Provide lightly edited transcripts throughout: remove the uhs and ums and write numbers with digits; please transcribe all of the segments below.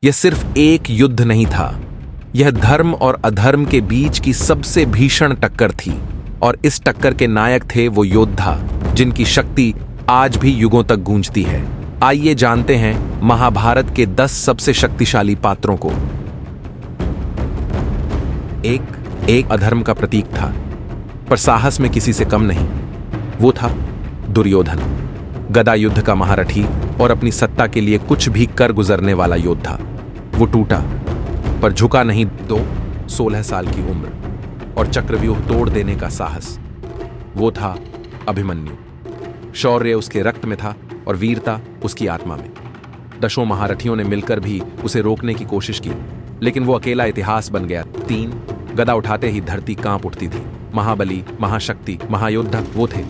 यह सिर्फ एक युद्ध नहीं था, यह धर्म और अधर्म के बीच की सबसे भीषण टक्कर थी। और इस टक्कर के नायक थे वो योद्धा जिनकी शक्ति आज भी युगों तक गूंजती है। आइए जानते हैं महाभारत के 10 सबसे शक्तिशाली पात्रों को। एक अधर्म का प्रतीक था, पर साहस में किसी से कम नहीं। वो था दुर्योधन, गदा युद्ध का महारथी और अपनी सत्ता के लिए कुछ भी कर गुजरने वाला योद्धा। वो टूटा पर झुका नहीं। 16 साल की उम्र और चक्रव्यूह तोड़ देने का साहस। वो था अभिमन्यु। शौर्य उसके रक्त में था और वीरता उसकी आत्मा में। दशों महारथियों ने मिलकर भी उसे रोकने की कोशिश की, लेकिन वो अकेला इतिहास बन गया। 3 गदा उठाते ही धरती कांप उठती थी। महाबली, महाशक्ति, महायोद्धा वो थे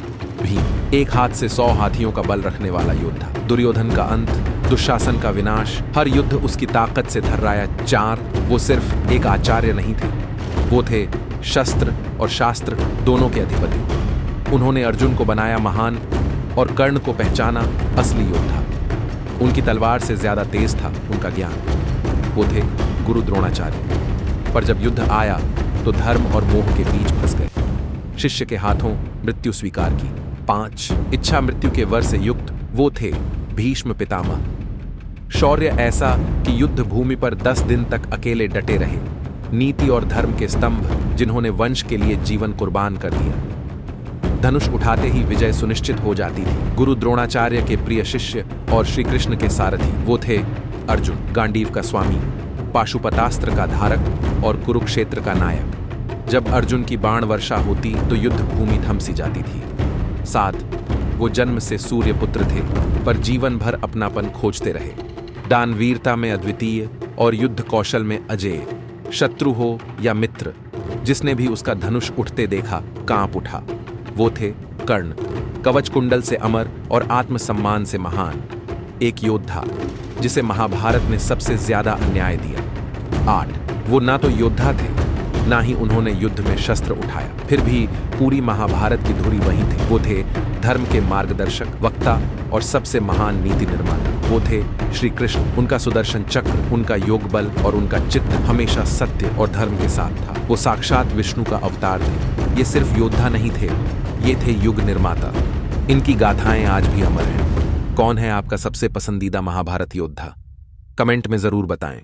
भीम। एक हाथ से 100 हाथियों का बल रखने वाला योद्धा। दुर्योधन का अंत, दुशासन का विनाश, हर युद्ध उसकी ताकत से थर्राया। 4 वो सिर्फ एक आचार्य नहीं थे, वो थे शस्त्र और शास्त्र दोनों के अधिपति। उन्होंने अर्जुन को बनाया महान और कर्ण को पहचाना असली योद्धा। उनकी तलवार से ज्यादा तेज था उनका ज्ञान। वो थे गुरु द्रोणाचार्य। पर जब युद्ध आया तो धर्म और मोह के बीच फंस गए। शिष्य के हाथों मृत्यु स्वीकार की। 5 इच्छा मृत्यु के वर से युक्त वो थे भीष्म पितामह। शौर्य ऐसा कि युद्ध भूमि पर 10 दिन तक अकेले डटे रहे। नीति और धर्म के स्तंभ जिन्होंने वंश के लिए जीवन कुर्बान कर दिया। धनुष उठाते ही विजय सुनिश्चित हो जाती थी। गुरु द्रोणाचार्य के प्रिय शिष्य और श्री कृष्ण के सारथी वो थे अर्जुन, गांडीव का स्वामी, पाशुपतास्त्र का धारक और कुरुक्षेत्र का नायक। जब अर्जुन की बाण वर्षा होती तो युद्ध भूमि थम सी जाती थी। 7 वो जन्म से सूर्य पुत्र थे, पर जीवन भर अपनापन खोजते रहे। दानवीरता में अद्वितीय और युद्ध कौशल में अजेय। शत्रु हो या मित्र, जिसने भी उसका धनुष उठते देखा कांप उठा। वो थे कर्ण, कवच कुंडल से अमर और आत्मसम्मान से महान। एक योद्धा जिसे महाभारत ने सबसे ज्यादा अन्याय दिया। 8 वो ना तो योद्धा थे, ना ही उन्होंने युद्ध में शस्त्र उठाया, फिर भी पूरी महाभारत की धुरी वहीं थे। वो थे धर्म के मार्गदर्शक, वक्ता और सबसे महान नीति निर्माता। वो थे श्री कृष्ण। उनका सुदर्शन चक्र, उनका योग बल और उनका चित्त हमेशा सत्य और धर्म के साथ था। वो साक्षात विष्णु का अवतार थे। ये सिर्फ योद्धा नहीं थे, ये थे युग निर्माता। इनकी गाथाएं आज भी अमर हैं। कौन है आपका सबसे पसंदीदा महाभारत योद्धा? कमेंट में जरूर बताएं।